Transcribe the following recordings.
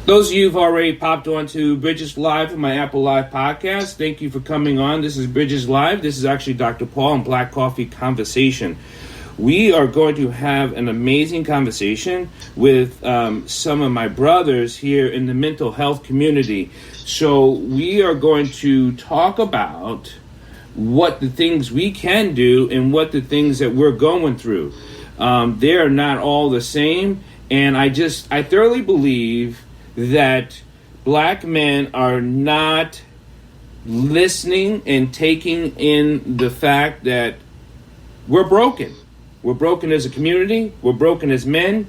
Those of you who've already popped onto Bridges Live and my Apple Live podcast, thank you for coming on. This is Bridges Live. This is actually Dr. Paul and Black Coffee Conversation. We are going to have an amazing conversation with some of my brothers here in the mental health community. So we are going to talk about what the things we can do and what the things that we're going through. They are not all the same. And I thoroughly believe that black men are not listening and taking in the fact that we're broken. We're broken as a community. We're broken as men.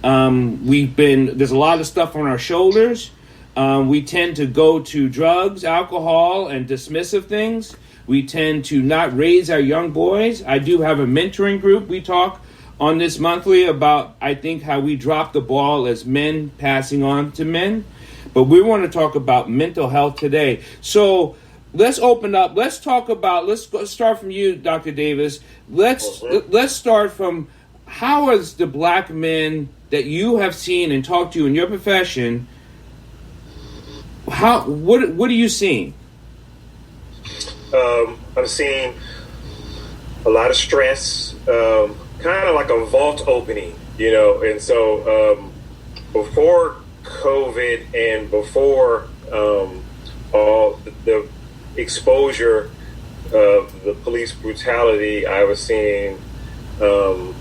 There's a lot of stuff on our shoulders. We tend to go to drugs, alcohol, and dismissive things. We tend to not raise our young boys. I do have a mentoring group. We talk on this monthly about, I think, how we drop the ball as men passing on to men. But we want to talk about mental health today. So let's open up. Let's talk about, start from you, Dr. Davis. Let's start from, how is the black men that you have seen and talked to in your profession, what are you seeing? I'm seeing a lot of stress, kind of like a vault opening, and so before COVID and before all the exposure of the police brutality, I was seeing a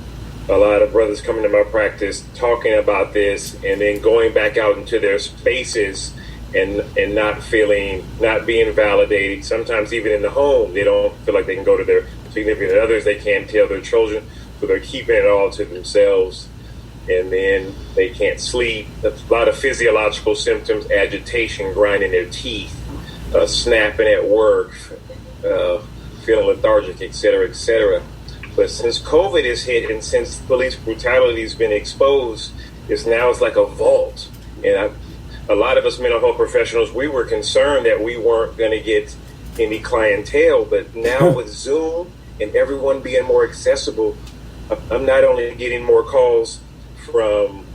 lot of brothers coming to my practice talking about this and then going back out into their spaces and not being validated. Sometimes even in the home, they don't feel like they can go to their significant others. They can't tell their children, so they're keeping it all to themselves. And then they can't sleep. A lot of physiological symptoms: agitation, grinding their teeth, snapping at work, feeling lethargic, etc., etc. But since COVID has hit and since police brutality has been exposed, it's like a vault. And a lot of us mental health professionals, we were concerned that we weren't going to get any clientele. But now with Zoom and everyone being more accessible, I'm not only getting more calls from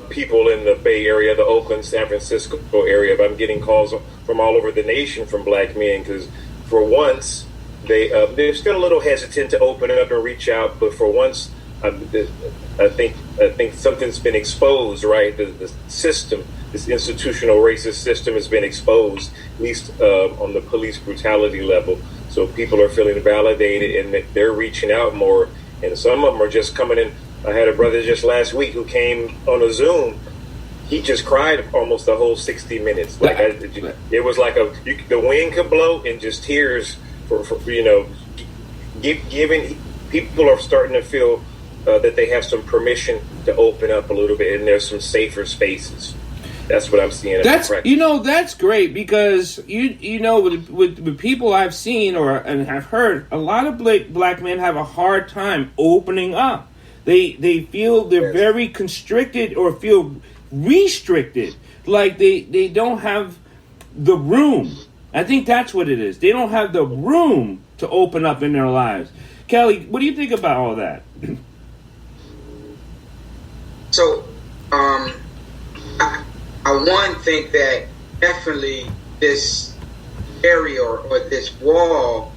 people in the Bay Area, the Oakland, San Francisco area, but I'm getting calls from all over the nation from black men, because for once they're still a little hesitant to open up and reach out, but for once I think something's been exposed, right? The system, this institutional racist system, has been exposed, at least on the police brutality level. So people are feeling validated and that they're reaching out more, and some of them are just coming in. I had a brother just last week who came on a Zoom. He just cried almost the whole 60 minutes. It was like the wind could blow and just tears for giving. People are starting to feel that they have some permission to open up a little bit, and there's some safer spaces. That's what I'm seeing. That's great, because with people I've seen and have heard, a lot of black men have a hard time opening up. They feel they're very constricted or feel restricted, like they don't have the room. I think that's what it is. They don't have the room to open up in their lives. Kelly, what do you think about all that? So, I think that definitely this area or this wall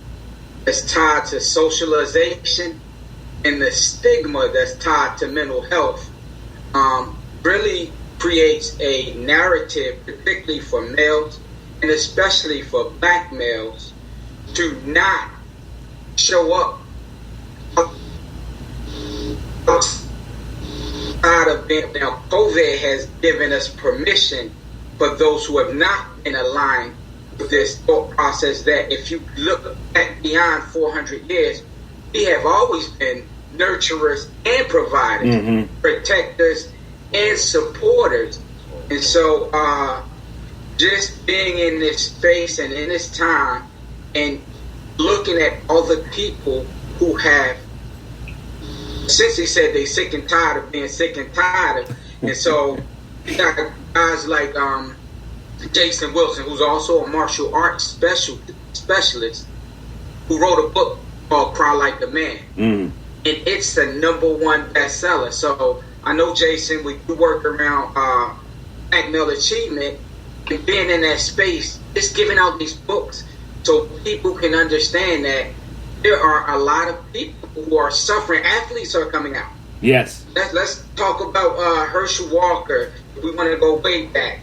is tied to socialization, and the stigma that's tied to mental health really creates a narrative, particularly for males and especially for black males, to not show up outside of them. Now, COVID has given us permission for those who have not been aligned with this thought process that if you look back beyond 400 years, we have always been nurturers and providers, protectors and supporters. And so just being in this space and in this time and looking at other people who have essentially said they sick and tired of being sick and tired of. And so you got guys like Jason Wilson, who's also a martial arts specialist, who wrote a book called Cry Like a Man. And it's the #1 bestseller. So I know, Jason, when you work around black male achievement and being in that space, just giving out these books so people can understand that there are a lot of people who are suffering. Athletes are coming out. Yes. Let's talk about Herschel Walker. If we want to go way back.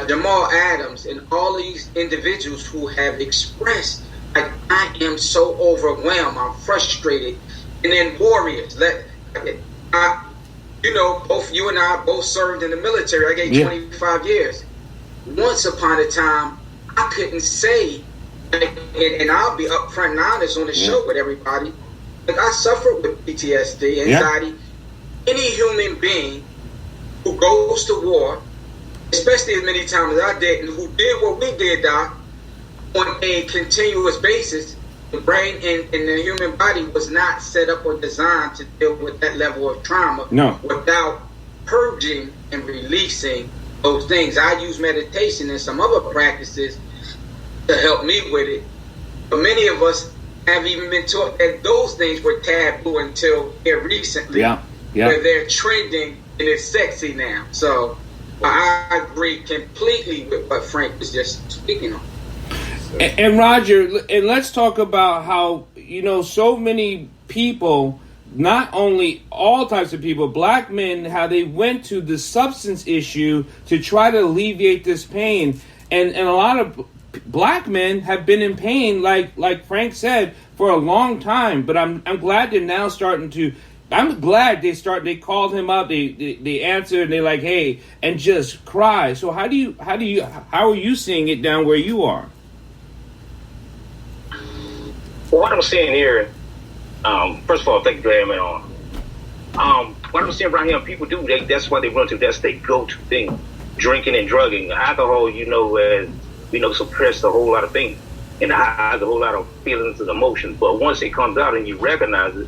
Jamal Adams and all these individuals who have expressed, like, I am so overwhelmed, I'm frustrated. And then warriors. Both you and I both served in the military. I gave 25 years. Once upon a time, I couldn't say, and I'll be upfront and honest on the show with everybody, like, I suffered with PTSD, anxiety. Any human being who goes to war, especially as many times as I did, and who did what we did, Doc, on a continuous basis, the brain and the human body was not set up or designed to deal with that level of trauma without purging and releasing those things. I use meditation and some other practices to help me with it. But many of us have even been taught that those things were taboo until here recently, where they're trending and it's sexy now. So I agree completely with what Frank was just speaking on. And Roger, and let's talk about how, so many people, not only all types of people, black men, how they went to the substance issue to try to alleviate this pain. And a lot of black men have been in pain, like Frank said, for a long time. But I'm glad they're now starting to. I'm glad they called him up, they answered, and they're like, hey, and just cry. So how are you seeing it down where you are? Well, what I'm seeing here, first of all, thank you for having me on. What I'm seeing around here, people do, that's why they run to, that's their go-to thing. Drinking and drugging. Alcohol, has, suppressed a whole lot of things and hides a whole lot of feelings and emotions. But once it comes out and you recognize it,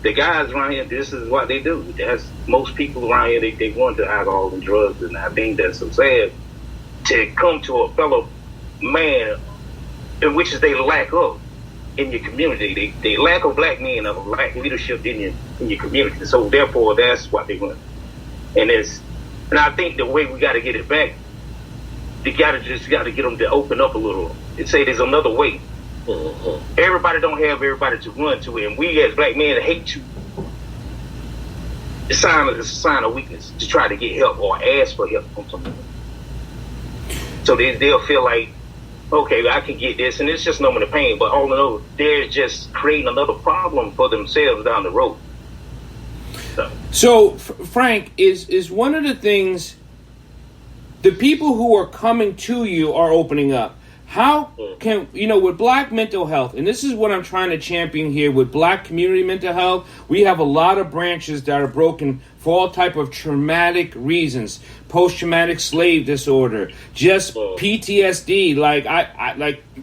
the guys around here, this is what they do. That's most people around here, they run to alcohol and drugs, and I think that's so sad to come to a fellow man, in which is they lack of in your community. They lack of black men, of black leadership in your community. So therefore, that's what they want. And I think the way we got to get it back, you got to get them to open up a little and say there's another way. Mm-hmm. Everybody don't have everybody to run to, and we as black men hate to. It's a sign of weakness to try to get help or ask for help from someone. So they'll feel like, okay, I can get this, and it's just numbing the pain. But all in all, they're just creating another problem for themselves down the road. So Frank, is one of the things, the people who are coming to you are opening up. How can, with black mental health, and this is what I'm trying to champion here with black community mental health, we have a lot of branches that are broken for all type of traumatic reasons, post-traumatic slave disorder, just PTSD.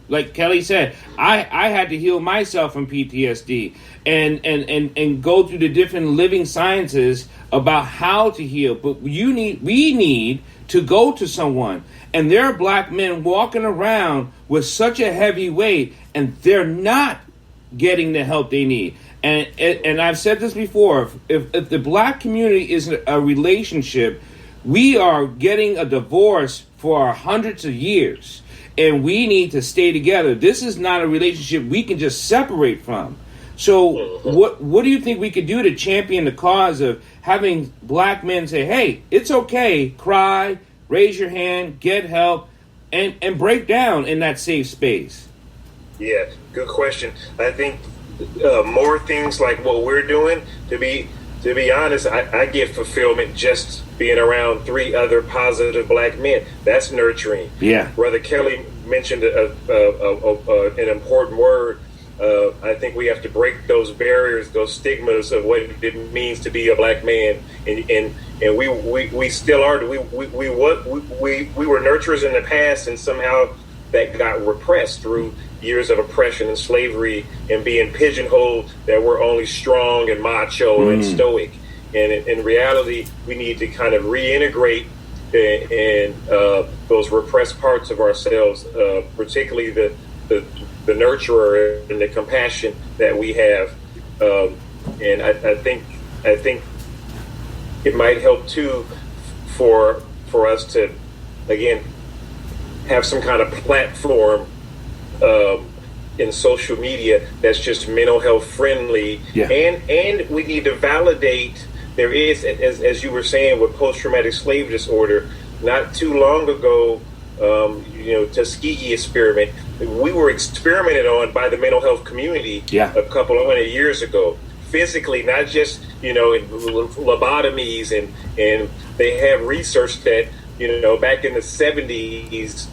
Like Kelly said, I had to heal myself from PTSD and go through the different living sciences about how to heal. But we need to go to someone. And there are black men walking around with such a heavy weight, and they're not getting the help they need. And I've said this before, if the black community is a relationship, we are getting a divorce for hundreds of years, and we need to stay together. This is not a relationship we can just separate from. So what do you think we could do to champion the cause of having black men say, hey, it's okay, cry, raise your hand, get help, and break down in that safe space? Yeah, good question. I think more things like what we're doing, to be honest, I get fulfillment just being around 3 other positive black men. That's nurturing. Yeah. Brother Kelly mentioned an important word. I think we have to break those barriers, those stigmas of what it means to be a black man, and we still are. We were nurturers in the past, and somehow that got repressed through years of oppression and slavery, and being pigeonholed that we're only strong and macho and stoic. And in reality, we need to kind of reintegrate and those repressed parts of ourselves, particularly the nurturer and the compassion that we have. And I think it might help too for us to, again, have some kind of platform in social media that's just mental health friendly. Yeah. And we need to validate. There is, as you were saying, with post-traumatic slave disorder, not too long ago, Tuskegee experiment, we were experimented on by the mental health community a couple of 100 years ago. Physically, not just, in lobotomies, and they have research that, back in the 70s,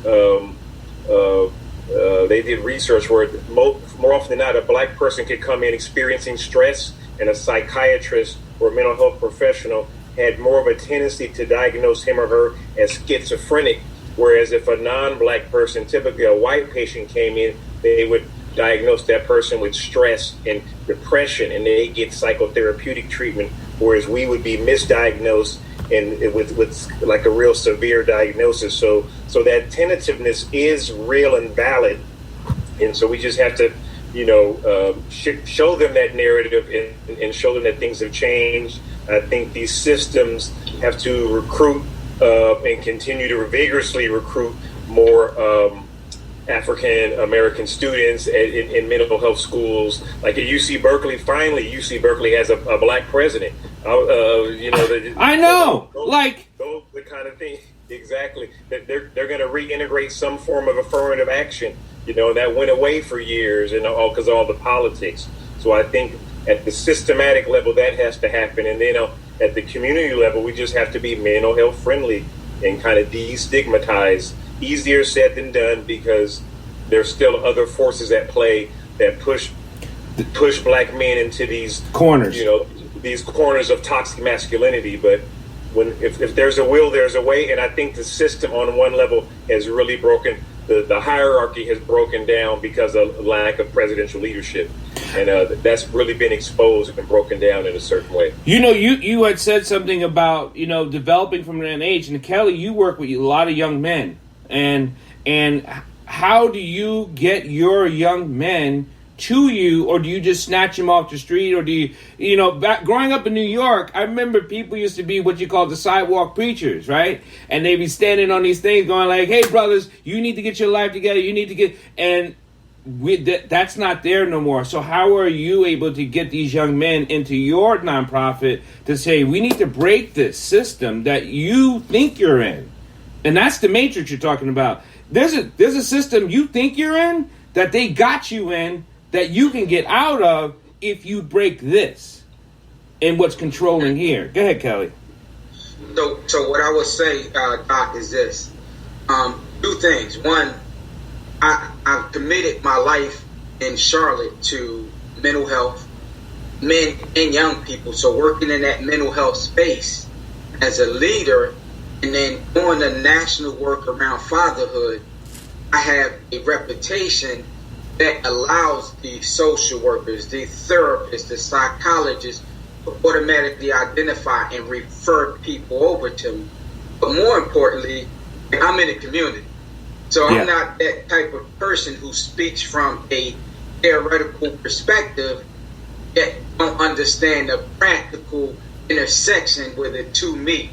they did research where more often than not, a black person could come in experiencing stress, and a psychiatrist or a mental health professional had more of a tendency to diagnose him or her as schizophrenic, whereas if a non-black person, typically a white patient, came in, they would diagnose that person with stress and depression, and they get psychotherapeutic treatment, whereas we would be misdiagnosed and with like a real severe diagnosis. So that tentativeness is real and valid, and so we just have to show them that narrative and show them that things have changed. I think these systems have to recruit and continue to vigorously recruit more African American students in mental health schools. Like at UC Berkeley, finally, UC Berkeley has a black president. I know, the kind of thing. Exactly. That they're going to reintegrate some form of affirmative action. That went away for years, and all because of all the politics. So I think at the systematic level that has to happen, and then at the community level, we just have to be mental health friendly and kind of destigmatize. Easier said than done, because there's still other forces at play that push black men into these corners. These corners of toxic masculinity. But if there's a will, there's a way, and I think the system on one level has really broken. The hierarchy has broken down because of lack of presidential leadership, and that's really been exposed and broken down in a certain way. You had said something about developing from an age, and Kelly, you work with a lot of young men, and how do you get your young men to you, or do you just snatch them off the street, or do you back growing up in New York, I remember people used to be what you call the sidewalk preachers, right? And they'd be standing on these things going like, hey brothers, you need to get your life together, you need to get, and that's not there no more. So how are you able to get these young men into your nonprofit to say, we need to break this system that you think you're in? And that's the matrix you're talking about. There's a system you think you're in that they got you in, that you can get out of if you break this and what's controlling here. Go ahead, Kelly. So what I would say, Doc, is this. Two things. One, I've committed my life in Charlotte to mental health, men and young people. So working in that mental health space as a leader, and then doing the national work around fatherhood, I have a reputation that allows the social workers, the therapists, the psychologists to automatically identify and refer people over to me. But more importantly, I'm in the community. So I'm not that type of person who speaks from a theoretical perspective that don't understand the practical intersection where the two meet.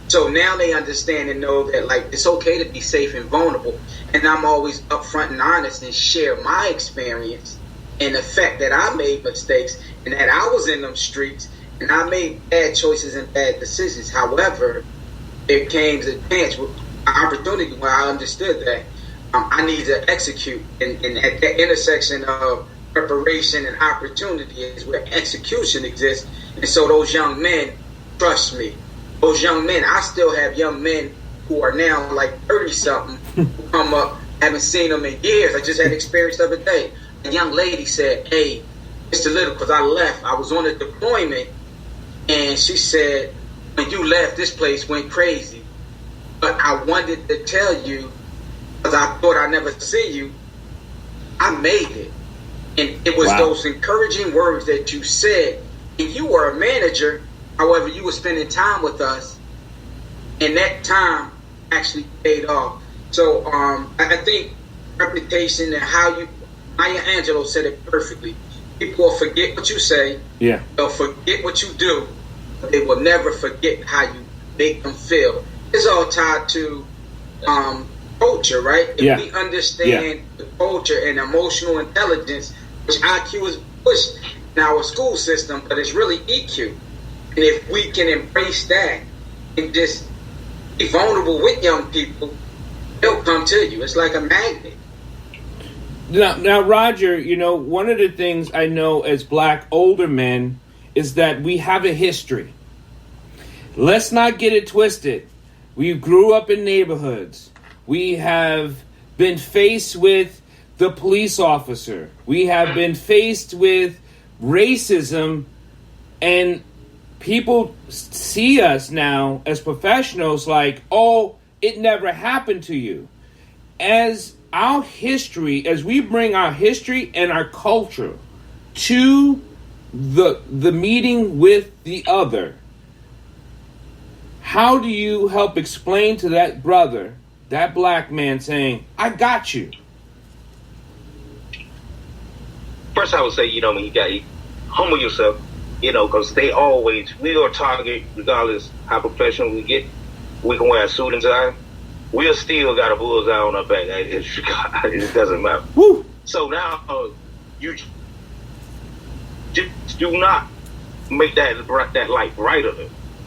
So now they understand and know that it's okay to be safe and vulnerable. And I'm always upfront and honest and share my experience and the fact that I made mistakes and that I was in them streets and I made bad choices and bad decisions. However, there came a chance, an opportunity where I understood that I need to execute. And at that intersection of preparation and opportunity is where execution exists. And so those young men trust me. Those young men, I still have young men who are now 30-something who come up, haven't seen them in years. I just had experience the other day. A young lady said, hey, Mr. Little, because I left. I was on a deployment, and she said, when you left, this place went crazy. But I wanted to tell you, because I thought I'd never see you, I made it. And it was those encouraging words that you said. And you were a manager. However, you were spending time with us, and that time actually paid off. So I think reputation and how Maya Angelou said it perfectly. People will forget what you say. Yeah. They'll forget what you do, but they will never forget how you make them feel. It's all tied to culture, right? If we understand the culture and emotional intelligence, which IQ is pushed in our school system, but it's really EQ. And if we can embrace that and just be vulnerable with young people, they'll come to you. It's like a magnet. Now, Roger, you know, one of the things I know as black older men is that we have a history. Let's not get it twisted. We grew up in neighborhoods. We have been faced with the police officer. We have been faced with racism, and people see us now as professionals like, oh, it never happened to you. As our history, as we bring our history and our culture to the meeting with the other, how do you help explain to that brother, that black man, saying, I got you? First, I would say, you know, you got to humble yourself, you know, because we are target, regardless how professional we get. We can wear a suit and tie. We still got a bullseye on our back. It doesn't matter. Woo. So now, you just do not make that light brighter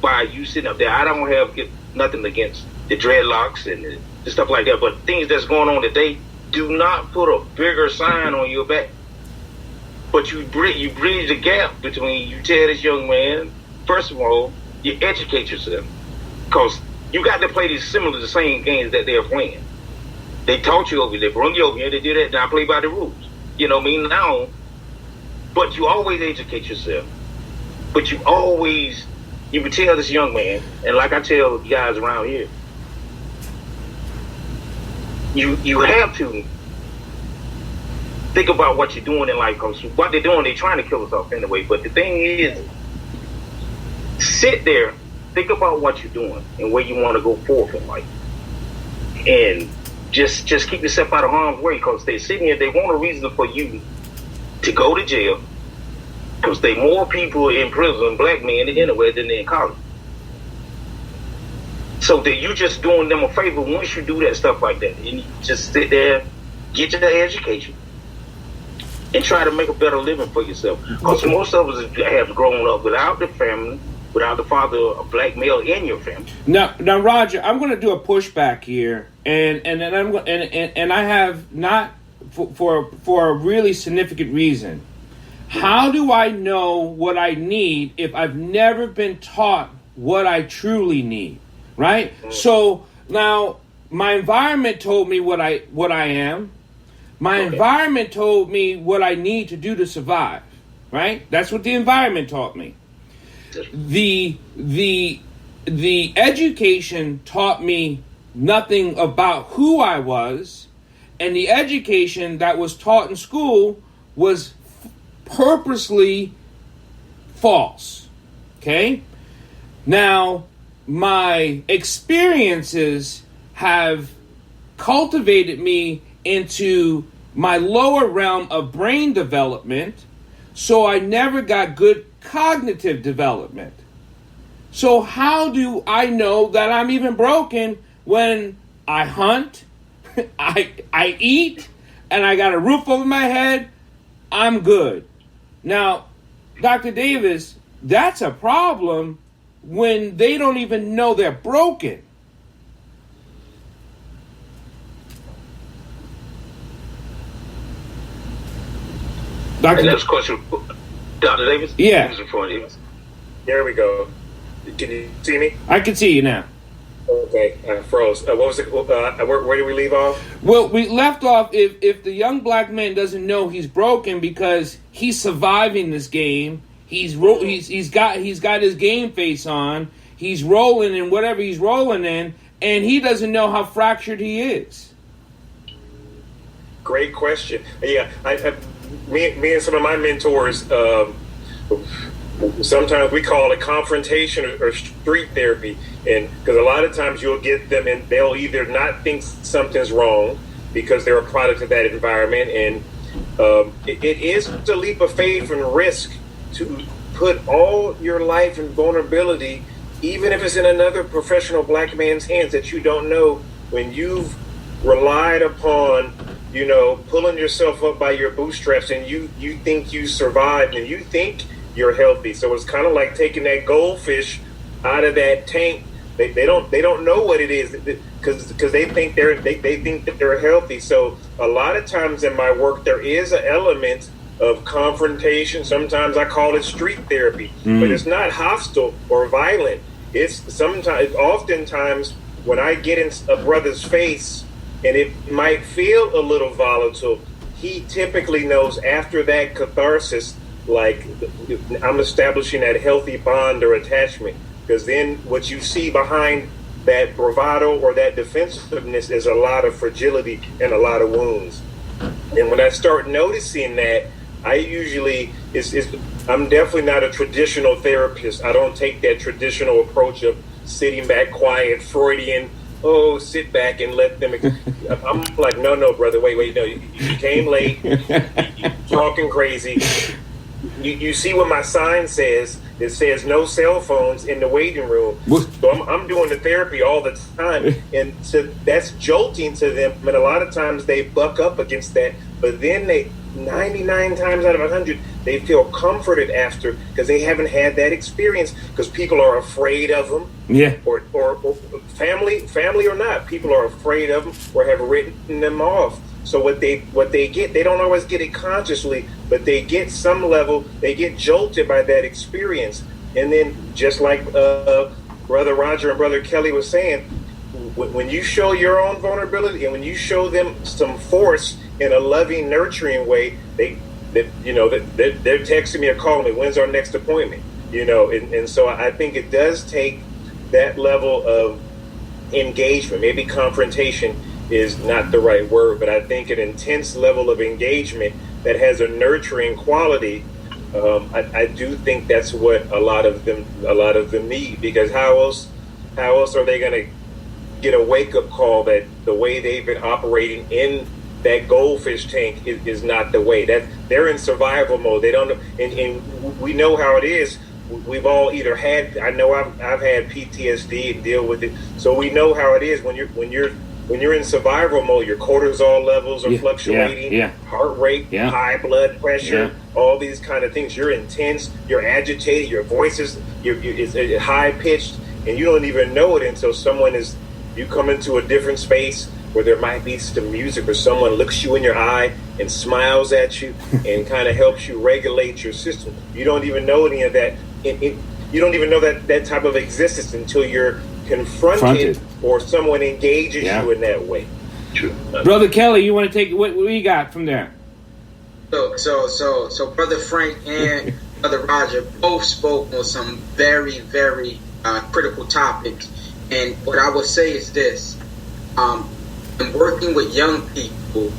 by you sitting up there. I don't have nothing against the dreadlocks and the stuff like that, but things that's going on today, do not put a bigger sign on your back. But you bridge the gap between, you tell this young man, first of all, you educate yourself. Because you got to play the same games that they're playing. They taught you over there, they brought you over here, they do that, now play by the rules. You know what I mean? Now, but you always educate yourself. But you can tell this young man, and like I tell guys around here, you have to think about what you're doing in life, because what they're doing, they're trying to kill us off anyway. But the thing is, sit there, think about what you're doing and where you want to go forth in life. And just keep yourself out of harm's way, because they're sitting here, they want a reason for you to go to jail, because they more people in prison, black men anyway, than in college. So that you just doing them a favor once you do that stuff like that. And you just sit there, get your education, and try to make a better living for yourself. Because most of us have grown up without the family, without the father, a black male in your family. Now, Roger, I'm going to do a pushback here, and I have not for a really significant reason. How do I know what I need if I've never been taught what I truly need? Right? So now my environment told me what I am. My environment told me what I need to do to survive. Right? That's what the environment taught me. The education taught me nothing about who I was, and the education that was taught in school was purposely false. Okay? Now, my experiences have cultivated me into my lower realm of brain development, so I never got good cognitive development. So how do I know that I'm even broken when I hunt, I eat, and I got a roof over my head? I'm good. Now, Dr. Davis, that's a problem when they don't even know they're broken. Dr. Next question, Dr. Davis? Yeah. There we go. Can you see me? I can see you now. Okay, froze. What was it? Where did we leave off? Well, we left off if the young black man doesn't know he's broken because he's surviving this game. He's got his game face on. He's rolling in whatever he's rolling in, and he doesn't know how fractured he is. Great question. Yeah, me and some of my mentors, sometimes we call it confrontation or street therapy, and because a lot of times you'll get them and they'll either not think something's wrong because they're a product of that environment, and it is a leap of faith and risk put all your life and vulnerability, even if it's in another professional black man's hands that you don't know, when you've relied upon, pulling yourself up by your bootstraps, and you think you survived and you think you're healthy. So it's kind of like taking that goldfish out of that tank. They don't know what it is because they think they think that they're healthy. So a lot of times in my work there is an element of confrontation. Sometimes I call it street therapy, but it's not hostile or violent. Oftentimes when I get in a brother's face and it might feel a little volatile, he typically knows after that catharsis, like I'm establishing that healthy bond or attachment. Because then what you see behind that bravado or that defensiveness is a lot of fragility and a lot of wounds. And when I start noticing that, I'm definitely not a traditional therapist. I don't take that traditional approach of sitting back quiet, Freudian, sit back and let them. I'm like, no, brother, wait, no, you came late, you're talking crazy. You see what my sign says. It says no cell phones in the waiting room. So I'm doing the therapy all the time. And so that's jolting to them. And a lot of times they buck up against that. But then 99 times out of 100, they feel comforted after because they haven't had that experience because people are afraid of them. Yeah. Or family or not, people are afraid of them or have written them off. So what they get, they don't always get it consciously, but they get some level, they get jolted by that experience. And then just like Brother Roger and Brother Kelly was saying, when you show your own vulnerability and when you show them some force in a loving, nurturing way, they're texting me or calling me, when's our next appointment? And so I think it does take that level of engagement, maybe confrontation is not the right word, but I think an intense level of engagement that has a nurturing quality. I do think that's what a lot of them need, because how else are they going to get a wake up call that the way they've been operating in that goldfish tank is not the way, that they're in survival mode. They don't know, and we know how it is. We've all either had, I know I've had PTSD and deal with it, so we know how it is when you're in survival mode. Your cortisol levels are fluctuating, heart rate, high blood pressure, all these kind of things. You're intense, you're agitated, your voice is it's high pitched, and you don't even know it until you come into a different space where there might be some music or someone looks you in your eye and smiles at you and kind of helps you regulate your system. You don't even know any of that. You don't even know that type of existence until you're confronted or someone engages you in that way. True. Brother Kelly, you want to take what you got from there? So Brother Frank and Brother Roger both spoke on some very, very critical topics. And what I would say is this: in working with young people,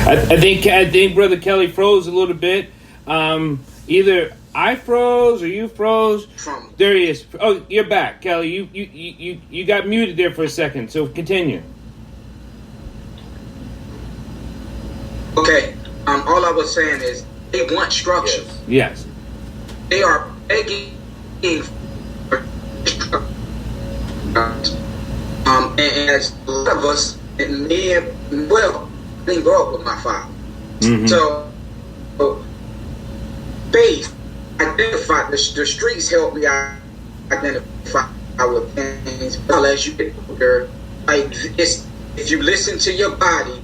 I think Brother Kelly froze a little bit. Either I froze or you froze. There he is. Oh, you're back, Kelly. You got muted there for a second, so continue. Okay. All I was saying is they want structure. Yes. They are begging for structure. And as a lot of us, and me, I didn't grow up with my father. Mm-hmm. So faith, identify the streets help me identify with things. Well, as you get older, if you listen to your body,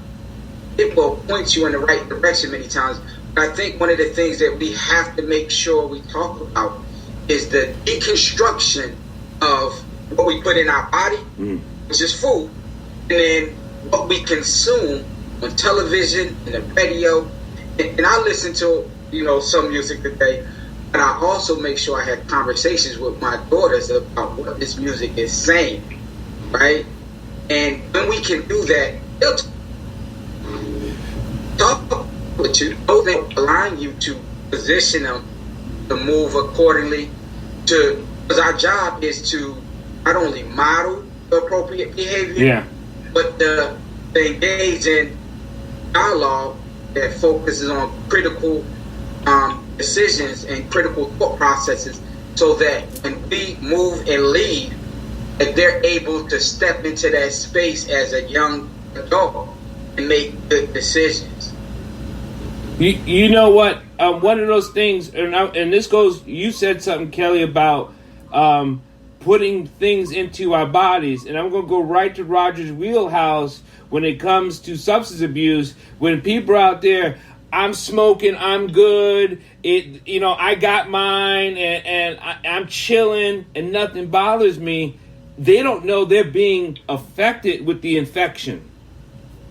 it will point you in the right direction many times. But I think one of the things that we have to make sure we talk about is the deconstruction of what we put in our body, which is food, and then what we consume on television and the radio. And I listen to some music today, but I also make sure I have conversations with my daughters about what this music is saying, right? And when we can do that, they'll talk with you, they'll align you to position them to move accordingly. Because our job is to not only model the appropriate behavior, but to engage in dialogue that focuses on critical decisions and critical thought processes, so that when we move and lead, that they're able to step into that space as a young adult and make good decisions. You know what? One of those things, and this goes, you said something, Kelly, about putting things into our bodies. And I'm going to go right to Roger's wheelhouse when it comes to substance abuse. When people are out there, I'm smoking, I'm good, I got mine, and I'm chilling, and nothing bothers me. They don't know they're being affected with the infection.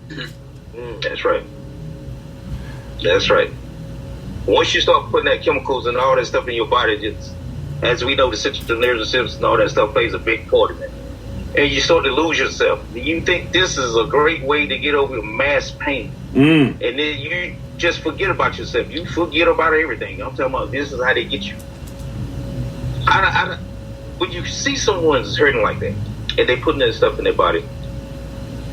That's right. That's right. Once you start putting that chemicals and all that stuff in your body, just, as we know, the central nervous system and all that stuff plays a big part of it. And you start to lose yourself. You think this is a great way to get over mass pain. And then you just forget about yourself. You forget about everything. I'm talking about this is how they get you. When you see someone's hurting like that, and they putting that stuff in their body,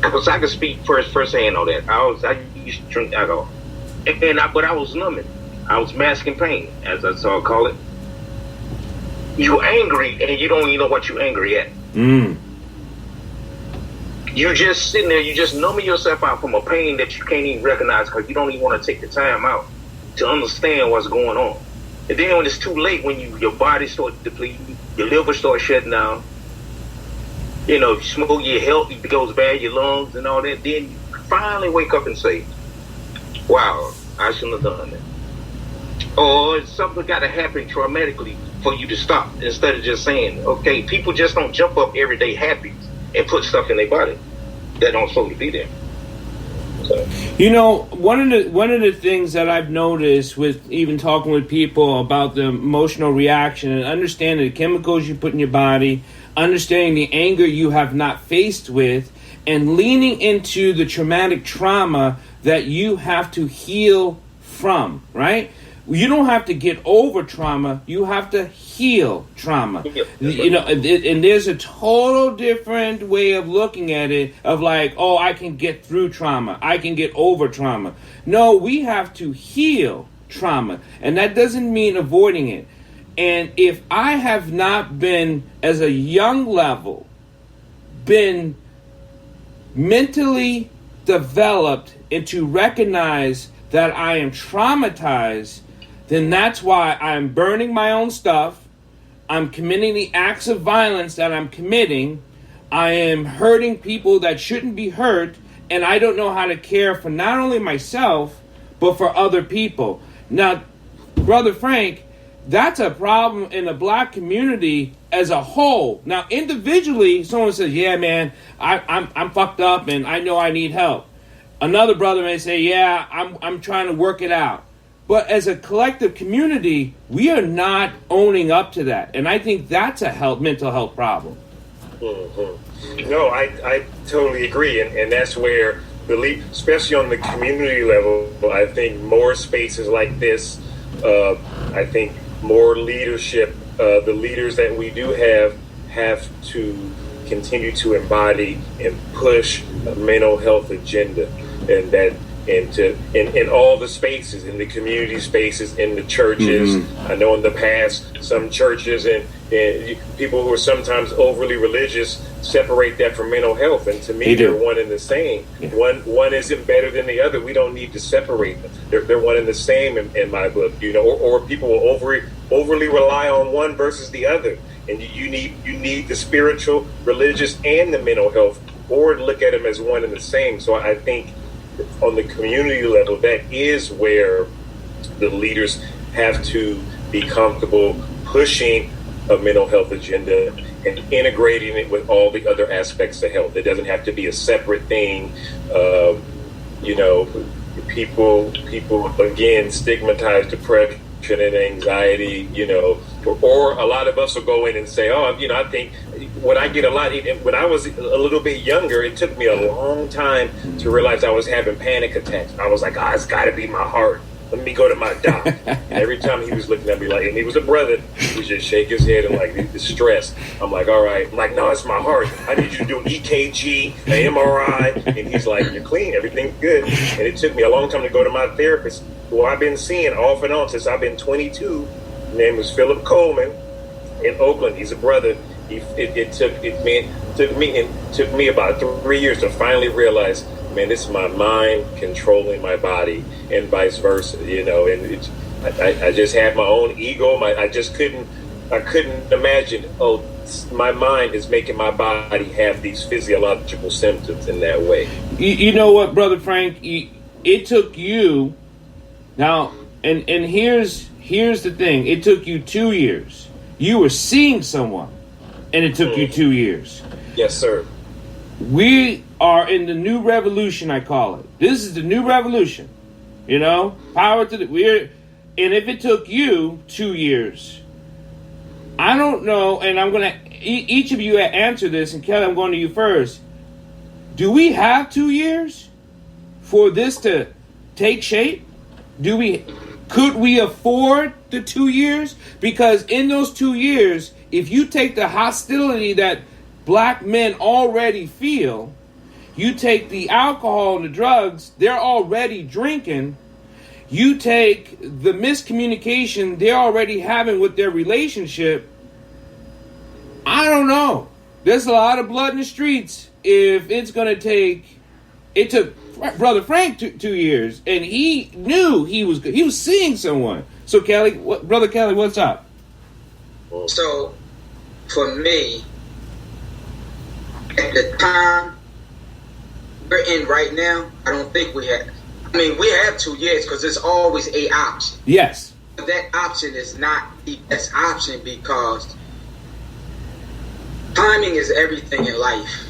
because I can speak firsthand on that. I used to drink alcohol. But I was numbing. I was masking pain, as I call it. You're angry, and you don't even know what you're angry at. You're just sitting there, you're just numbing yourself out from a pain that you can't even recognize, because you don't even want to take the time out to understand what's going on. And then when it's too late, when your body starts depleting, your liver starts shutting down, you smoke, your health goes bad, your lungs and all that, then you finally wake up and say, wow, I shouldn't have done that. Or something got to happen traumatically for you to stop, instead of just saying, okay, people just don't jump up every day happy and put stuff in their body that don't supposed to be there. So. One of the things that I've noticed with even talking with people about the emotional reaction and understanding the chemicals you put in your body, understanding the anger you have not faced with, and leaning into the traumatic trauma that you have to heal from, right? You don't have to get over trauma. You have to heal trauma. And there's a total different way of looking at it, of like, oh, I can get through trauma. I can get over trauma. No, we have to heal trauma. And that doesn't mean avoiding it. And if I have not been, as a young level, been mentally developed and to recognize that I am traumatized, then that's why I'm burning my own stuff. I'm committing the acts of violence that I'm committing. I am hurting people that shouldn't be hurt, and I don't know how to care for not only myself, but for other people. Now, Brother Frank, that's a problem in the black community as a whole. Now, individually, someone says, yeah, man, I'm fucked up and I know I need help. Another brother may say, yeah, I'm trying to work it out. But as a collective community, we are not owning up to that. And I think that's a mental health problem. Mm-hmm. No, I totally agree. And that's where, especially on the community level, I think more spaces like this, I think more leadership, the leaders that we do have to continue to embody and push a mental health agenda, and that in all the spaces, in the community spaces, in the churches. Mm-hmm. I know in the past some churches and people who are sometimes overly religious separate that from mental health, and to me they're one and the same. Yeah. One isn't better than the other. We don't need to separate them. They're one and the same in my book, or people will overly rely on one versus the other, and you need the spiritual, religious, and the mental health, or look at them as one and the same. So I think on the community level, that is where the leaders have to be comfortable pushing a mental health agenda and integrating it with all the other aspects of health. It doesn't have to be a separate thing. People again stigmatize depression and anxiety, or a lot of us will go in and say, I think when I get when I was a little bit younger, it took me a long time to realize I was having panic attacks. I was like, it's got to be my heart. let me go to my doc. And every time he was looking at me like, and he was a brother, he would just shake his head and like distressed. I'm like, all right. I'm like, no, it's my heart. I need you to do an EKG, an MRI. And he's like, you're clean, everything's good. And it took me a long time to go to my therapist, who I've been seeing off and on since I've been 22. His name was Philip Coleman in Oakland. He's a brother. It took me about 3 years to finally realize, man, this is my mind controlling my body, and vice versa, you know. And I just had my own ego. I couldn't imagine. Oh, my mind is making my body have these physiological symptoms in that way. You know what, Brother Frank? It took you now, and here's the thing. It took you 2 years. You were seeing someone, and it took you 2 years. Yes, sir. We are in the new revolution, I call it. This is the new revolution. You know? Power to and if it took you 2 years, I don't know, and I'm going to, each of you answer this, and Kelly, I'm going to you first. Do we have 2 years for this to take shape? Could we afford the 2 years? Because in those 2 years, if you take the hostility that black men already feel, you take the alcohol and the drugs they're already drinking, you take the miscommunication they're already having with their relationship, I don't know. There's a lot of blood in the streets if it's going to take... It took Brother Frank 2 years, and he knew he was seeing someone. So Kelly, Brother Kelly, what's up? So, for me, at the time we're in right now, I don't think we have. I mean, we have 2 years because there's always a option. Yes. But that option is not the best option because timing is everything in life.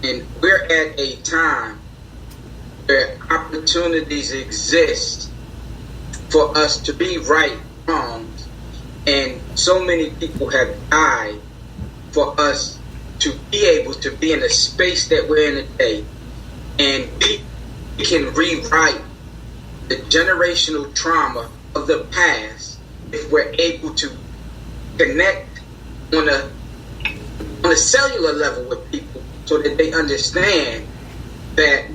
And we're at a time where opportunities exist for us to be right, wrongs, and so many people have died for us to be able to be in the space that we're in today, and we can rewrite the generational trauma of the past if we're able to connect on a cellular level with people so that they understand that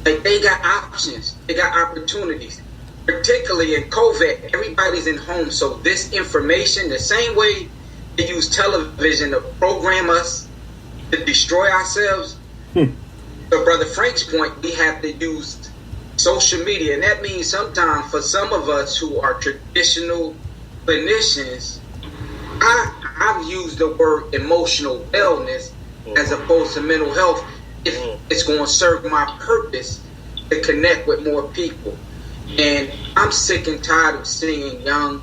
they got options, they got opportunities. Particularly in COVID, everybody's in home, so this information, the same way they use television to program us to destroy ourselves. To Brother Frank's point, we have to use social media, and that means sometimes for some of us who are traditional clinicians, I've used the word emotional wellness as opposed to mental health if it's going to serve my purpose to connect with more people. And I'm sick and tired of seeing young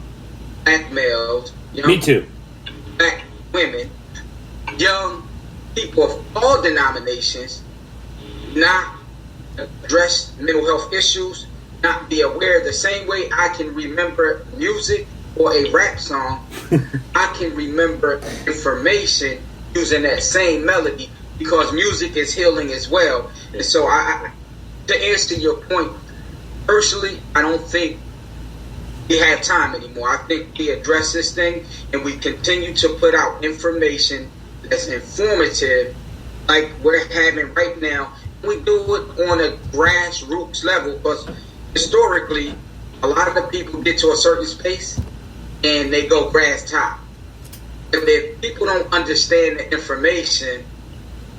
black males, Me too. black women, young people of all denominations not address mental health issues, not be aware the same way I can remember music or a rap song, I can remember information using that same melody because music is healing as well. And so to answer your point, personally, I don't think we have time anymore. I think we address this thing and we continue to put out information that's informative like we're having right now. We do it on a grassroots level because historically, a lot of the people get to a certain space and they go grass top. If people don't understand the information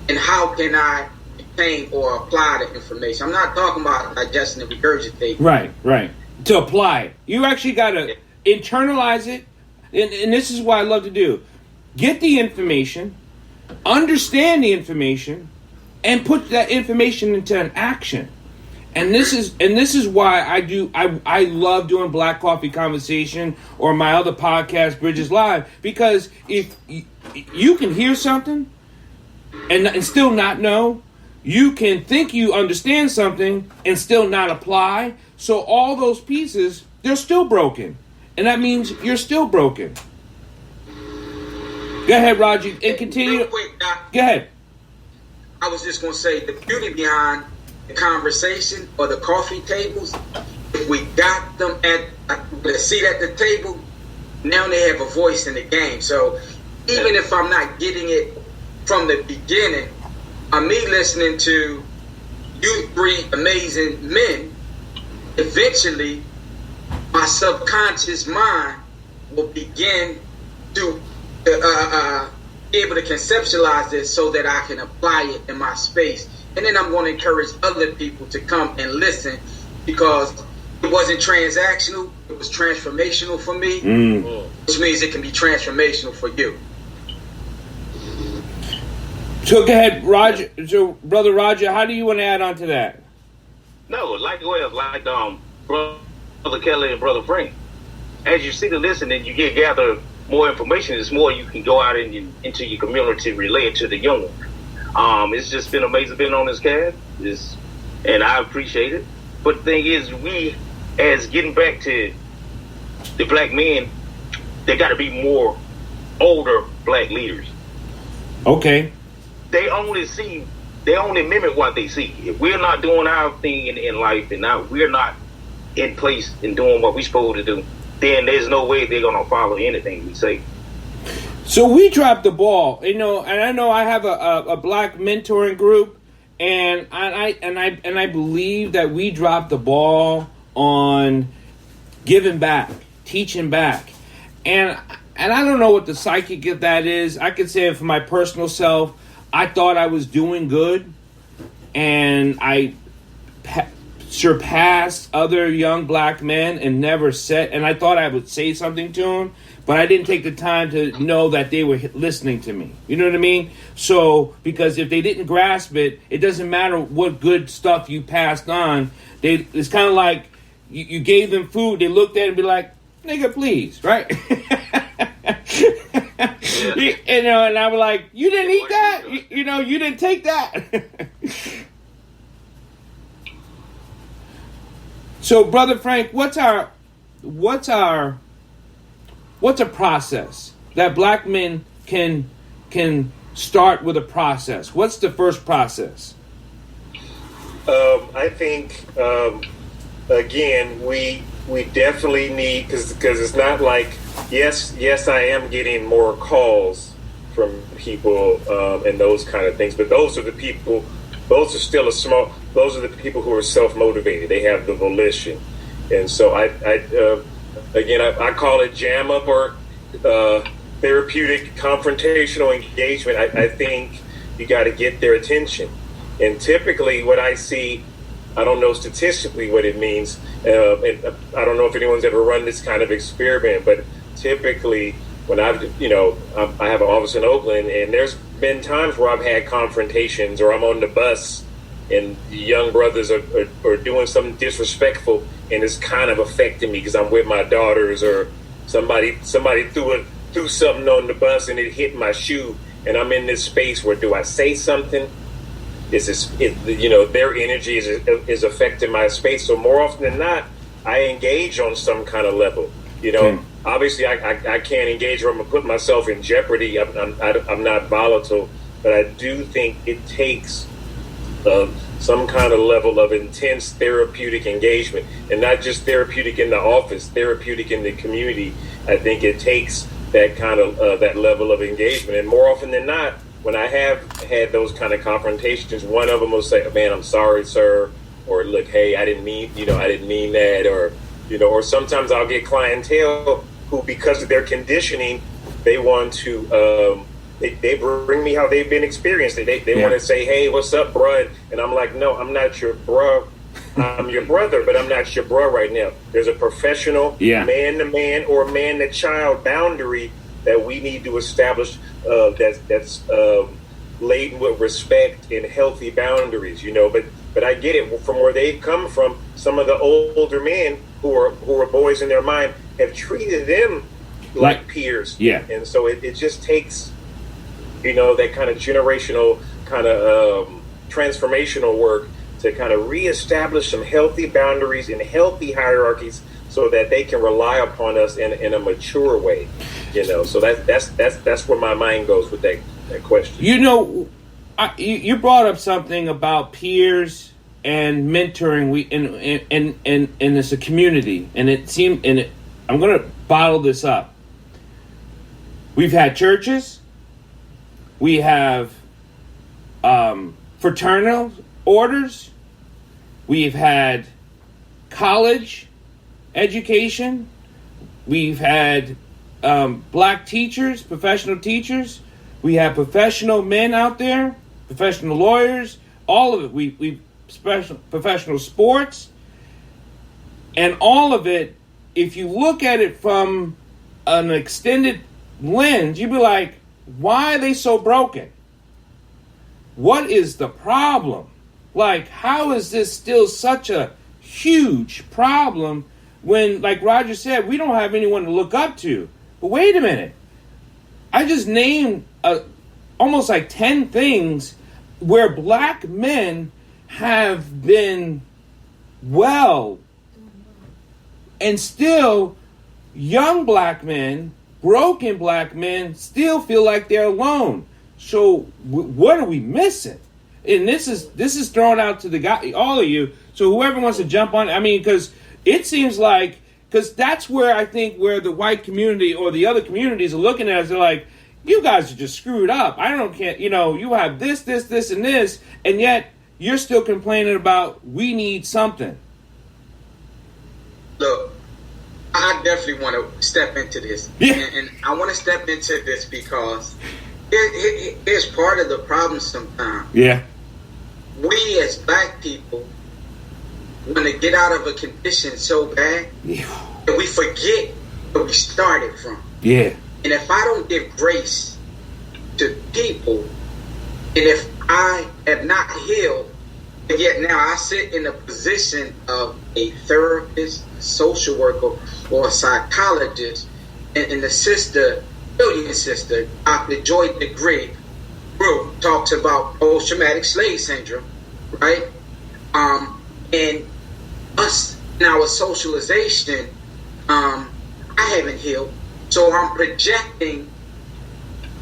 and how can I retain or apply the information, I'm not talking about digesting and regurgitating. Right. To apply it. You actually got to internalize it. And this is what I love to do. Get the information, understand the information, and put that information into an action. And this is why I love doing Black Coffee Conversation or my other podcast, Bridges Live, because if you can hear something and still not know, you can think you understand something and still not apply. So all those pieces, they're still broken. And that means you're still broken. Go ahead, Roger, and continue. Real quick, Doc, Go ahead. I was just going to say the beauty behind the conversation or the coffee tables, if if we got them with a seat at the table, now they have a voice in the game. So even if I'm not getting it from the beginning, me listening to you three amazing men, eventually my subconscious mind will begin to be able to conceptualize this so that I can apply it in my space. And then I'm going to encourage other people to come and listen, because it wasn't transactional, it was transformational for me, which means it can be transformational for you. So go ahead, Roger. So, Brother Roger, how do you want to add on to that? No, like Brother Kelly and Brother Frank. As you see the listen and you gather more information, it's more you can go out into your community, relay it to the young one. It's just been amazing being on this cast, and I appreciate it. But the thing is, we, as getting back to the black men, there got to be more older black leaders. Okay. They only mimic what they see. If we're not doing our thing in life, and we're not in place and doing what we're supposed to do, then there's no way they're gonna follow anything we say. So we dropped the ball, and I know I have a black mentoring group, and I believe that we dropped the ball on giving back, teaching back, and I don't know what the psychic of that is. I could say it for my personal self. I thought I was doing good, and I surpassed other young black men and and I thought I would say something to them, but I didn't take the time to know that they were listening to me. You know what I mean? So, because if they didn't grasp it, it doesn't matter what good stuff you passed on. It's kind of like you gave them food, they looked at it and be like, nigga, please, right? And I was like, you didn't eat that? You didn't take that. So, Brother Frank, what's a process that black men can start with a process? What's the first process? I think again we definitely need, because it's not like yes I am getting more calls from people and those kind of things, but those are the people. Those are the people who are self-motivated. They have the volition. And so I call it jam up or therapeutic confrontational engagement. I think you got to get their attention. And typically what I see, I don't know statistically what it means. And I don't know if anyone's ever run this kind of experiment, but typically when I have an office in Oakland, and there's been times where I've had confrontations, or I'm on the bus and the young brothers are doing something disrespectful, and it's kind of affecting me because I'm with my daughters, or somebody threw something on the bus and it hit my shoe, and I'm in this space where, do I say something? Their energy is affecting my space. So more often than not, I engage on some kind of level. Obviously, I can't engage, or I'm going to put myself in jeopardy. I'm not volatile, but I do think it takes some kind of level of intense therapeutic engagement, and not just therapeutic in the office, therapeutic in the community. I think it takes that kind of that level of engagement, and more often than not, when I have had those kind of confrontations, one of them will say, "Man, I'm sorry, sir," or "Look, hey, I didn't mean that," or sometimes I'll get clientele who, because of their conditioning, they want to, they bring me how they've been experienced. They want to say, "Hey, what's up, bruh?" And I'm like, "No, I'm not your bruh. I'm your brother, but I'm not your bruh right now." There's a professional man-to-man or man-to-child boundary that we need to establish that's laden with respect and healthy boundaries, But I get it from where they've come from. Some of the older men who are boys in their mind have treated them like peers. Yeah. And so it just takes, that kind of generational kind of transformational work to kind of reestablish some healthy boundaries and healthy hierarchies so that they can rely upon us in a mature way. So that's where my mind goes with that question. You brought up something about peers and mentoring. And it's a community, and I'm going to bottle this up. We've had churches, we have fraternal orders, we've had college education, we've had black teachers, professional teachers, we have professional men out there, professional lawyers, all of it. We professional sports, and all of it. If you look at it from an extended lens, you'd be like, why are they so broken? What is the problem? Like, how is this still such a huge problem when, like Roger said, we don't have anyone to look up to? But wait a minute. I just named almost like 10 things where black men have been well, and still young black men, broken black men, still feel like they're alone. So what are we missing? And this is thrown out to the guy, all of you. So whoever wants to jump on, I mean, because it seems like, because that's where I think where the white community or the other communities are looking at us, they're like, you guys are just screwed up. You have this, and this, and yet you're still complaining about we need something. Look, I definitely want to step into this. Yeah. And I want to step into this because here's part of the problem sometimes. Yeah. We as black people want to get out of a condition so bad that we forget where we started from. Yeah. And if I don't give grace to people, and if I have not healed, but yet now I sit in the position of a therapist, a social worker, or a psychologist, and the sister, brilliant sister, Dr. Joy DeGree, group talks about post-traumatic slave syndrome, right? And us now with socialization, I haven't healed, so I'm projecting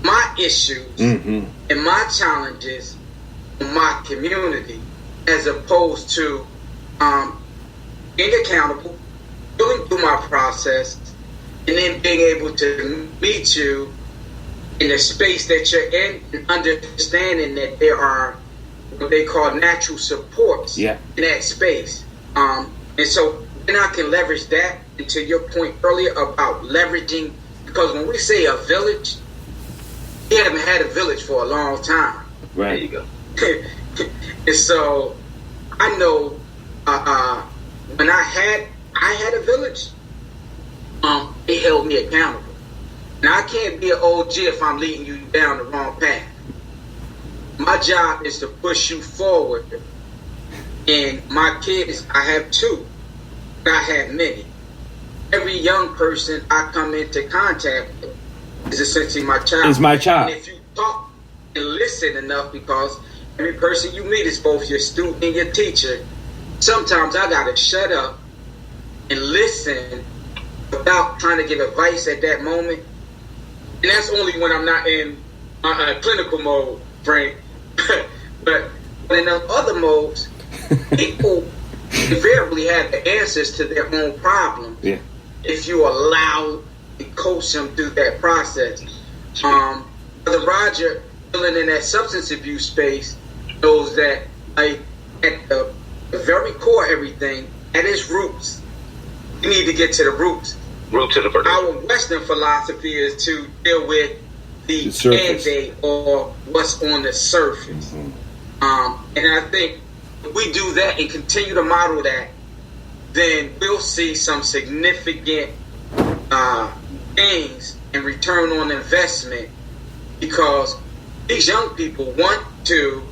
my issues and my challenges in my community, as opposed to being accountable, going through my process, and then being able to meet you in the space that you're in, and understanding that there are what they call natural supports in that space. And so then I can leverage that, and to your point earlier about leveraging, because when we say a village, we haven't had a village for a long time. Right. There you go. And so I know when I had a village, it held me accountable. Now I can't be an OG if I'm leading you down the wrong path. My job is to push you forward. And my kids, I have 2, but I have many. Every young person I come into contact with is essentially my child. It's my child. And if you talk and listen enough, because every person you meet is both your student and your teacher, sometimes I gotta shut up and listen without trying to give advice at that moment. And that's only when I'm not in clinical mode, Frank. but in the other modes, people invariably have the answers to their own problems. Yeah. If you allow and coach them through that process. Brother Roger, feeling in that substance abuse space, knows that at the very core of everything, at its roots, you need to get to the roots. Root to the bird. Our Western philosophy is to deal with the band-aid or what's on the surface. And I think if we do that and continue to model that, then we'll see some significant gains and return on investment, because these young people want to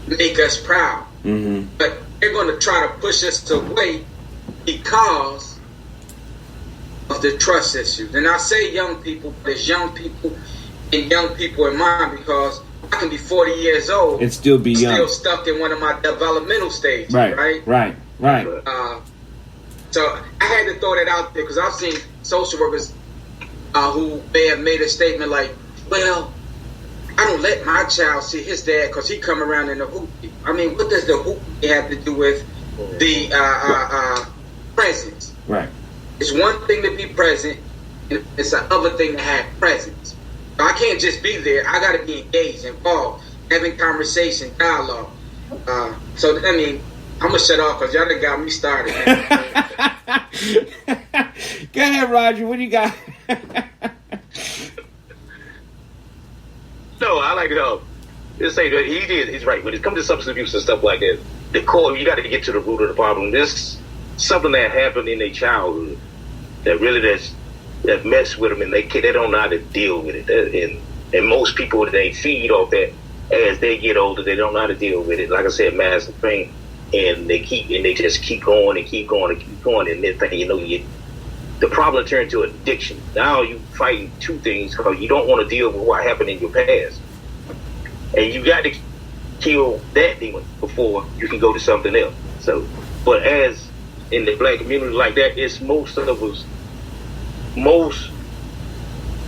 make us proud, but they're going to try to push us away because of the trust issues. And I say young people, but it's young people and young people in mind, because I can be 40 years old and still be young, still stuck in one of my developmental stages. Right. So I had to throw that out there, because I've seen social workers who may have made a statement like, well, I don't let my child see his dad because he come around in the hoopty. I mean, what does the hoopty have to do with the presence? Right. It's one thing to be present, and it's another thing to have presence. So I can't just be there. I got to be engaged, involved, having conversation, dialogue. So, I mean, I'm going to shut off because y'all done got me started. Go ahead, Roger. What do you got? No, I like it. Just say that he's right. When it comes to substance abuse and stuff like that, the core, you got to get to the root of the problem. This something that happened in their childhood that really that mess with them, and they don't know how to deal with it. And most people, they feed off that as they get older. They don't know how to deal with it. Like I said, massive pain, and they just keep going and keep going and keep going. And then thing you know, the problem turned to addiction. Now you fighting two things because you don't want to deal with what happened in your past, and you got to kill that demon before you can go to something else. So, but as in the black community like that, it's most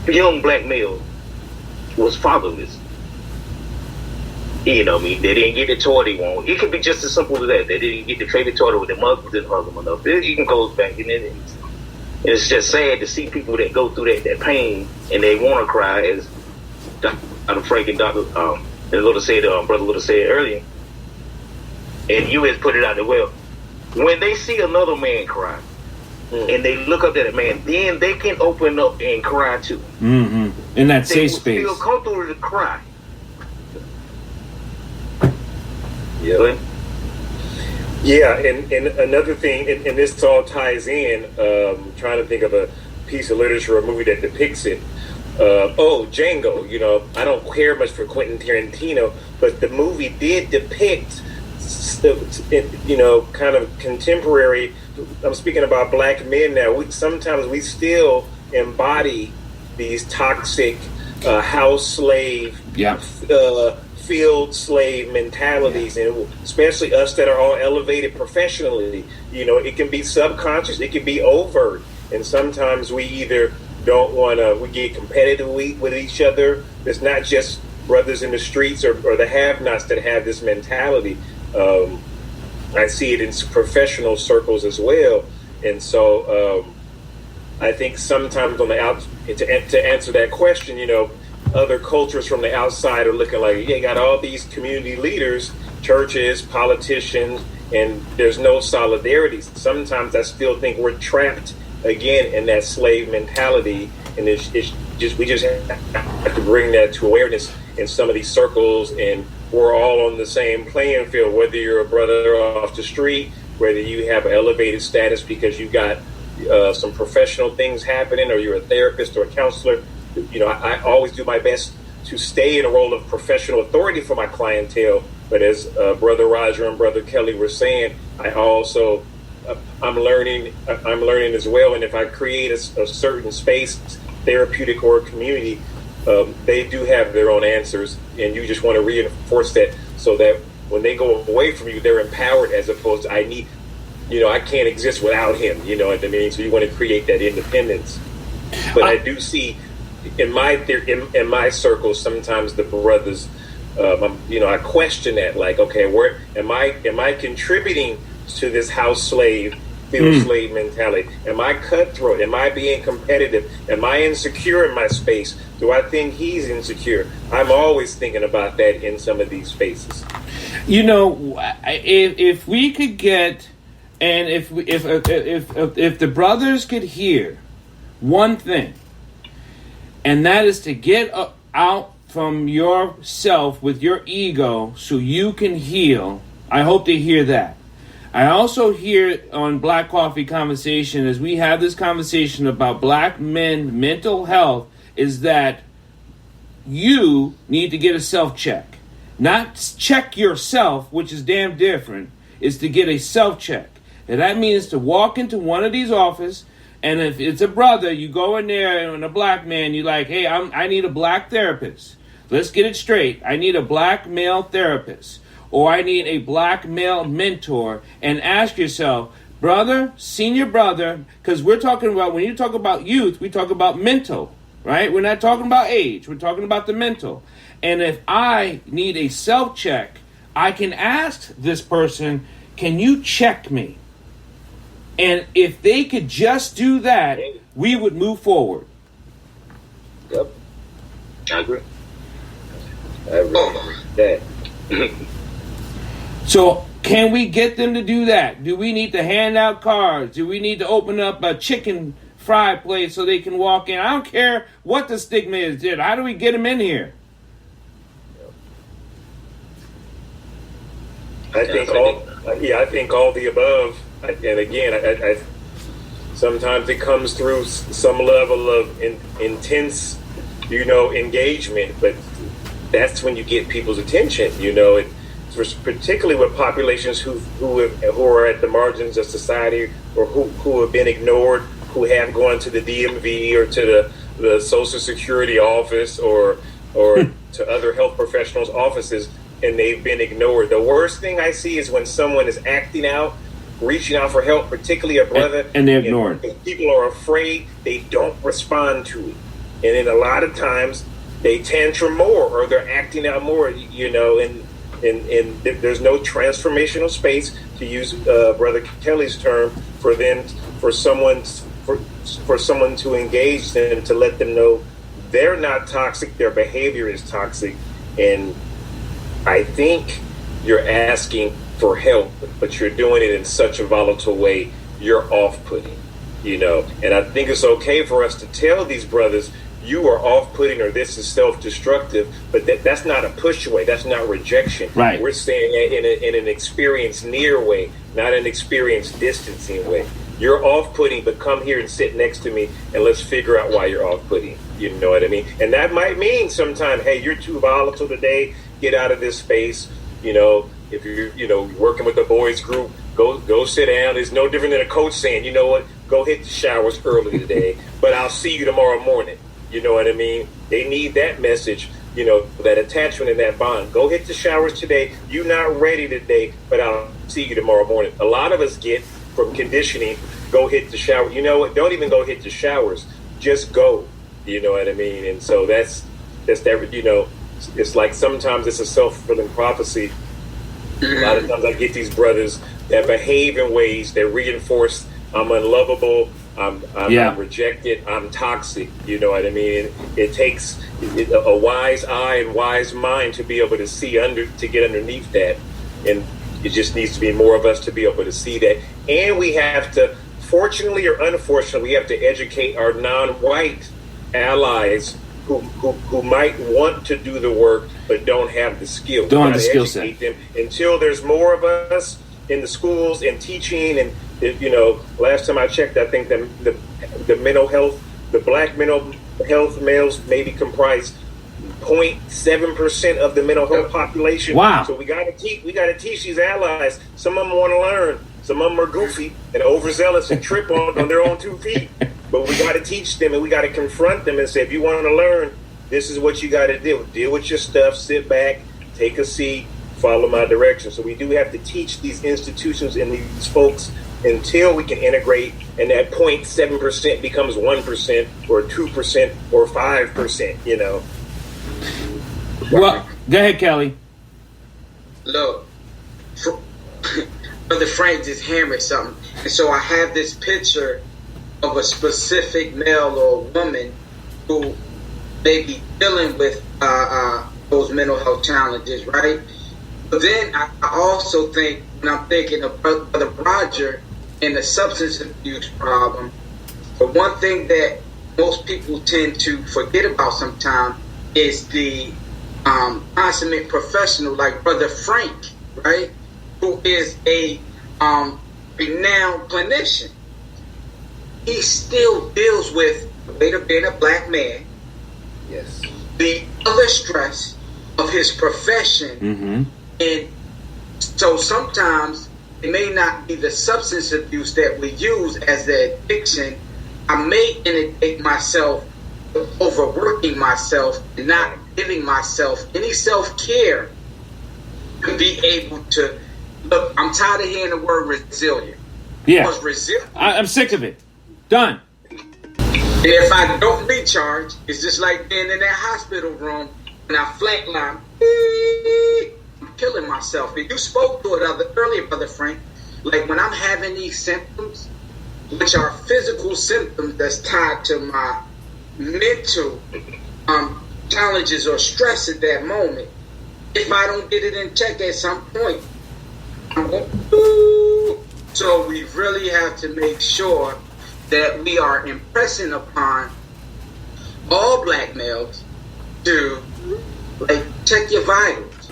young black males was fatherless. You know what I mean? They didn't get the toy they want. It could be just as simple as that. They didn't get the favorite toy with their mother didn't hug them enough. It can go back, and it's just sad to see people that go through that pain and they want to cry, as Dr. Frank and Dr. Little said, Brother Little said earlier, and you has put it out there well. When they see another man cry, and they look up at that man, then they can open up and cry too. Mm-hmm. In that safe space. They will feel comfortable to cry. Yeah. Yeah, and another thing, and this all ties in, trying to think of a piece of literature or a movie that depicts it. Django, you know, I don't care much for Quentin Tarantino, but the movie did depict, you know, kind of contemporary, I'm speaking about black men now, sometimes we still embody these toxic house slave, field slave mentalities, and especially us that are all elevated professionally. You know, it can be subconscious, it can be overt, and sometimes we either don't want to, we get competitive with each other. It's not just brothers in the streets or the have-nots that have this mentality. I see it in professional circles as well, and so I think sometimes on the to answer that question, you know, other cultures from the outside are looking like, yeah, you got all these community leaders, churches, politicians, and there's no solidarity. Sometimes I still think we're trapped again in that slave mentality, and it's just we just have to bring that to awareness in some of these circles, and we're all on the same playing field, whether you're a brother off the street, whether you have an elevated status because you got some professional things happening, or you're a therapist or a counselor. You know, I always do my best to stay in a role of professional authority for my clientele. But as Brother Roger and Brother Kelly were saying, I also I'm learning as well. And if I create a certain space, therapeutic or community, they do have their own answers, and you just want to reinforce that so that when they go away from you, they're empowered, as opposed to I can't exist without him. You know what I mean? So you want to create that independence. But I do see in my circles sometimes the brothers, I question that, like, okay, where am I contributing to this house slave, field slave mentality? Am I cutthroat? Am I being competitive? Am I insecure in my space? Do I think he's insecure? I'm always thinking about that in some of these spaces. You know, if we could get, and if the brothers could hear one thing, and that is to get out from yourself with your ego so you can heal. I hope they hear that. I also hear on Black Coffee Conversation, as we have this conversation about black men mental health, is that you need to get a self-check. Not check yourself, which is damn different, is to get a self-check. And that means to walk into one of these offices, and if it's a brother, you go in there, and a black man, you're like, hey, I need a black therapist. Let's get it straight. I need a black male therapist. Or I need a black male mentor. And ask yourself, brother, senior brother, because we're talking about, when you talk about youth, we talk about mental. right? We're not talking about age. We're talking about the mental. And if I need a self-check, I can ask this person, can you check me? And if they could just do that, we would move forward. Yep. I agree. I agree with that. So can we get them to do that? Do we need to hand out cards? Do we need to open up a chicken fry place so they can walk in? I don't care what the stigma is. Dude. How do we get them in here? I think all the above. And again, I sometimes it comes through some level of intense, engagement. But that's when you get people's attention. Particularly with populations who are at the margins of society, or who have been ignored, who have gone to the DMV or to the Social Security office or to other health professionals' offices, and they've been ignored. The worst thing I see is when someone is acting out, reaching out for help, particularly a brother, and they're ignored. People are afraid, they don't respond to it. And then a lot of times they tantrum more, or they're acting out more, and there's no transformational space, to use Brother Kelly's term, for someone to engage them, to let them know they're not toxic, their behavior is toxic. And I think you're asking for help, but you're doing it in such a volatile way, you're off-putting, And I think it's okay for us to tell these brothers, you are off-putting, or this is self-destructive, but that's not a push away. That's not rejection. Right. We're saying that in an experience near way, not an experience distancing way. You're off-putting, but come here and sit next to me, and let's figure out why you're off-putting. You know what I mean? And that might mean sometimes, hey, you're too volatile today. Get out of this space. If you're working with the boys group, go sit down. It's no different than a coach saying, you know what, go hit the showers early today, but I'll see you tomorrow morning. You know what I mean? They need that message, that attachment and that bond. Go hit the showers today. You're not ready today, but I'll see you tomorrow morning. A lot of us get from conditioning, go hit the shower. You know what? Don't even go hit the showers. Just go. You know what I mean? And so that's that, it's like sometimes it's a self-fulfilling prophecy. A lot of times I get these brothers that behave in ways that reinforce I'm unlovable, I'm rejected, I'm toxic. You know what I mean? It takes a wise eye and wise mind to be able to see to get underneath that. And it just needs to be more of us to be able to see that. And we have to, fortunately or unfortunately, we have to educate our non-white allies who might want to do the work but don't have the skill. Don't have the skill set. Them until there's more of us in the schools and teaching. And last time I checked, I think the mental health, the black mental health males maybe comprise 0.7% of the mental health population. Wow. So we gotta teach these allies. Some of them want to learn. Some of them are goofy and overzealous and trip on their own 2 feet. But we got to teach them, and we got to confront them and say, if you want to learn, this is what you got to do. Deal with your stuff, sit back, take a seat, follow my direction. So we do have to teach these institutions and these folks until we can integrate, and that 0.7% becomes 1% or 2% or 5%, Well, go ahead, Kelly. Look, Brother Frank just hammered something. And so I have this picture of a specific male or woman who may be dealing with those mental health challenges, right? But then I also think, when I'm thinking of Brother Roger and the substance abuse problem, the one thing that most people tend to forget about sometimes is the consummate professional like Brother Frank, right? Who is a renowned clinician. He still deals with the weight of being a black man, yes, the other stress of his profession, and so sometimes it may not be the substance abuse that we use as the addiction. I may inundate myself, overworking myself, and not giving myself any self-care to be able to look. I'm tired of hearing the word resilient. Yeah, Because I'm sick of it. Done. And if I don't recharge, it's just like being in that hospital room and I flatline. I'm killing myself. And you spoke to it earlier, Brother Frank. Like when I'm having these symptoms, which are physical symptoms that's tied to my mental challenges or stress at that moment, if I don't get it in check at some point, I'm going to. So we really have to make sure that we are impressing upon all black males to check your vitals.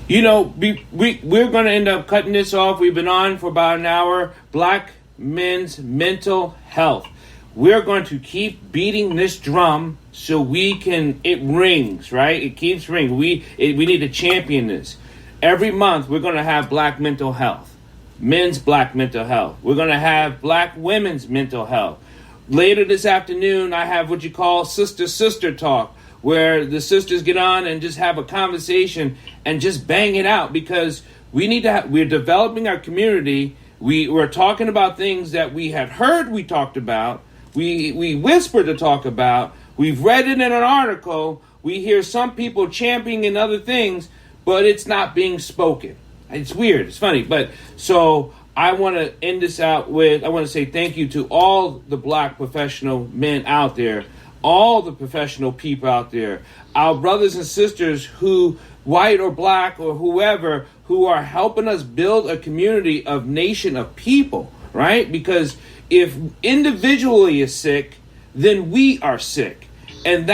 You know, we're going to end up cutting this off. We've been on for about an hour. Black men's mental health. We're going to keep beating this drum so it rings, right? It keeps ringing. We need to champion this. Every month, we're going to have black mental health. Men's black mental health. We're going to have black women's mental health. Later this afternoon, I have what you call sister talk, where the sisters get on and just have a conversation and just bang it out, because we're developing our community. We're talking about things that we had heard we talked about. We whispered to talk about. We've read it in an article. We hear some people championing other things, but it's not being spoken. It's weird. It's funny. But so I want to end this out with, I want to say thank you to all the black professional men out there, all the professional people out there, our brothers and sisters who, white or black or whoever, who are helping us build a community of nation of people, right? Because if individually is sick, then we are sick. And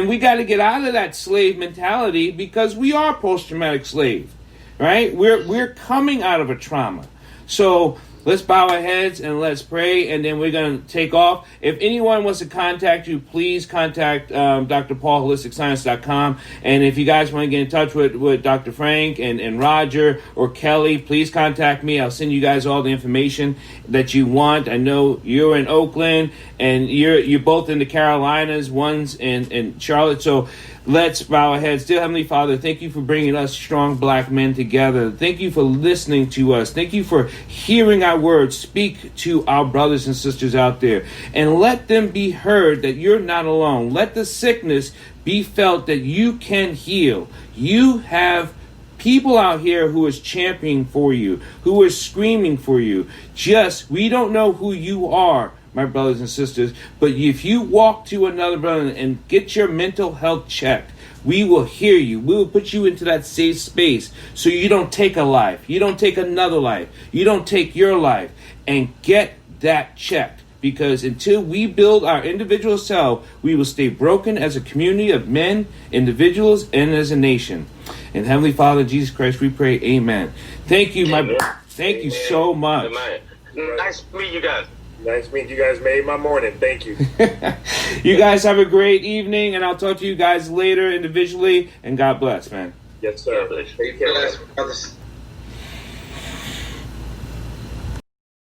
we got to get out of that slave mentality, because we are post-traumatic slave, right? We're coming out of a trauma. So let's bow our heads and let's pray, and then we're going to take off. If anyone wants to contact you, please contact Dr. Paul, HolisticScience.com. And if you guys want to get in touch with Dr. Frank and Roger or Kelly, please contact me. I'll send you guys all the information that you want. I know you're in Oakland, and you're both in the Carolinas, one's in Charlotte. So let's bow our heads. Dear Heavenly Father, thank you for bringing us strong black men together. Thank you for listening to us. Thank you for hearing our words. Speak to our brothers and sisters out there, and let them be heard that you're not alone. Let the sickness be felt that you can heal. You have people out here who is championing for you, who is screaming for you. We don't know who you are, my brothers and sisters, but if you walk to another brother and get your mental health checked, we will hear you. We will put you into that safe space so you don't take a life. You don't take another life. You don't take your life, and get that checked. Because until we build our individual self, we will stay broken as a community of men, individuals, and as a nation. In Heavenly Father, Jesus Christ, we pray, amen. Thank you, thank you so much. Amen. Nice to meet you guys. Nice to meet you guys. Made my morning. Thank you. You guys have a great evening, and I'll talk to you guys later individually, and God bless, man. Yes, sir. God bless. Take care, man. Brothers.